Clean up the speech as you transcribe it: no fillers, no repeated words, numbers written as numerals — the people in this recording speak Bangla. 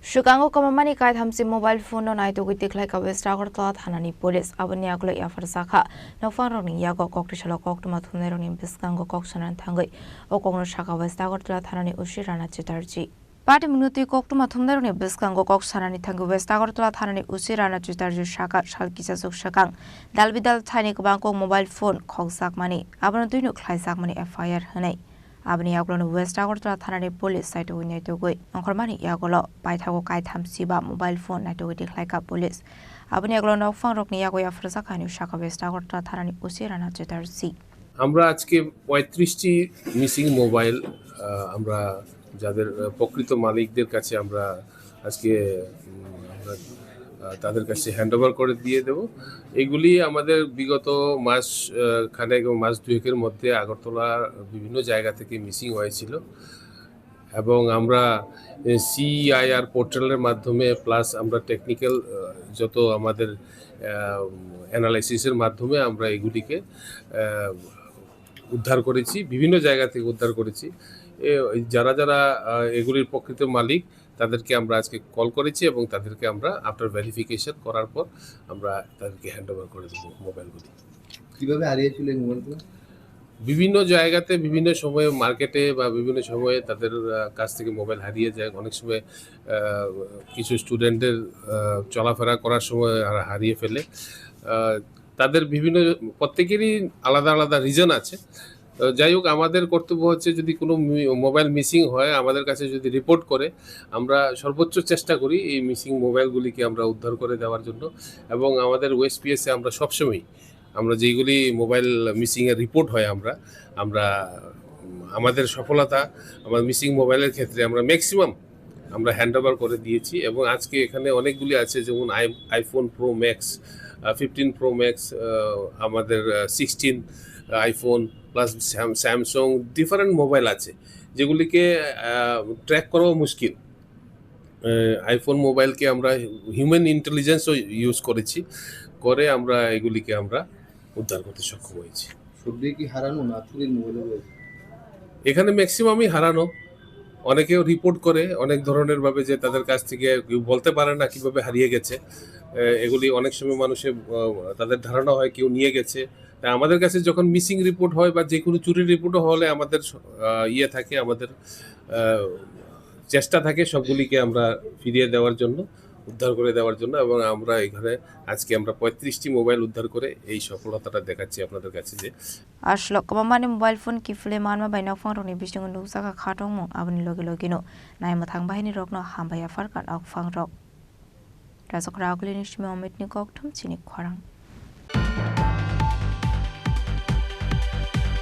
Swkango Kwmani Kaithamchi mobile phone no Naitogwi Tikhlaikha West Agartala Thana police Aboni Yakulo Yapharjakha Nokphang Yago Koktisalo Koktwma Thumnairok Bwskango koksanani Thangwi kokno Sakha West Agartala Thana Rana Chatarjee Party Minuti Koktwma Thumnairok Bwskango koksanani Thangwi West Agartala Thana Rana Chatarjee Sakha Salkisa Swkango Dalbidal Chini Bangkok mobile phone Khokjakmani Aboni Tikhlaikha FIR hanai Aboni Yakulo West Agartala Thana police site Naitogwi Khorang Yago Kaithamchi mobile phone Naitogwi Tikhlaikha police Aboni Yakulo Nokphang rokni Yago Yapharjakha Sakha West Agartala Thana Rana Chatarjee আমরা আজকে ৩৫টি মিসিং মোবাইল আমরা যাদের প্রকৃত মালিকদের কাছে আমরা আজকে তাদের কাছে হ্যান্ডওভার করে দিয়ে দেব। এগুলি আমাদের বিগত মাস খানেক এবং মাস দুয়েকের মধ্যে আগরতলার বিভিন্ন জায়গা থেকে মিসিং হয়েছিল এবং আমরা সিআইআর পোর্টালের মাধ্যমে প্লাস আমরা টেকনিক্যাল যত আমাদের অ্যানালাইসিসের মাধ্যমে আমরা এগুলিকে উদ্ধার করেছি, বিভিন্ন জায়গা থেকে উদ্ধার করেছি। যারা যারা এগুলির প্রকৃত মালিক তাদেরকে আমরা আজকে কল করেছি এবং তাদেরকে আমরা আফটার ভেরিফিকেশন করার পর আমরা তাদেরকে হ্যান্ডওভার করে দেবো মোবাইলগুলি। কীভাবে হারিয়েছিল এই মোবাইলগুলো? বিভিন্ন জায়গাতে বিভিন্ন সময়ে মার্কেটে বা বিভিন্ন সময়ে তাদের কাছ থেকে মোবাইল হারিয়ে যায়। অনেক সময় কিছু স্টুডেন্টদের চলাফেরা করার সময় হারিয়ে ফেলে। তাদের বিভিন্ন প্রত্যেকেরই আলাদা আলাদা রিজন আছে। যাই হোক, আমাদের কর্তব্য হচ্ছে যদি কোনো মোবাইল মিসিং হয় আমাদের কাছে যদি রিপোর্ট করে আমরা সর্বোচ্চ চেষ্টা করি এই মিসিং মোবাইলগুলিকে আমরা উদ্ধার করে দেওয়ার জন্য। এবং আমাদের ওএসপিএসে আমরা সবসময়ই আমরা যেইগুলি মোবাইল মিসিংয়ের রিপোর্ট হয় আমরা আমাদের সফলতা আমার মিসিং মোবাইলের ক্ষেত্রে আমরা ম্যাক্সিমাম আমরা হ্যান্ডওভার করে দিয়েছি। এবং আজকে এখানে অনেকগুলি আছে, যেমন iPhone pro max, 15 pro max, আমাদের 16 iPhone plus Samsung different mobile আছে যেগুলিকে ট্র্যাক করাও মুশকিল। আইফোন মোবাইলকে আমরা হিউম্যান ইন্টেলিজেন্সও ইউজ করেছি, করে আমরা এগুলিকে আমরা উদ্ধার করতে সক্ষম হয়েছি। সবই কি হারানো না চুরির মোবাইল? এখানে ম্যাক্সিমামই হারানো। অনেকেও রিপোর্ট করে অনেক ধরনের ভাবে যে তাদের কাছ থেকে কেউ বলতে পারে না কিভাবে হারিয়ে গেছে। এগুলি অনেক সময় মানুষের তাদের ধারণা হয় কেউ নিয়ে গেছে। তাই আমাদের কাছে যখন মিসিং রিপোর্ট হয় বা যে কোনো চুরির রিপোর্টও হলে আমাদের থাকে, আমাদের চেষ্টা থাকে সবগুলিকে আমরা ফিরিয়ে দেওয়ার জন্য, উদ্ধার করে দেওয়ার জন্য। এবং আমরা এখানে আজকে আমরা ৩৫টি মোবাইল উদ্ধার করে এই সফলতাটা দেখাচ্ছি আপনাদের কাছে যে আসলে Kwmani মোবাইল ফোন কিফলে মানমা বাই Nokphang rokni bising nukjaka khatongmo aboni loge logino naimthang bahini rokno hambaya farkan Nokphang rok Rajok Raglini Shimi Omitni Koktisalo Chini Khorang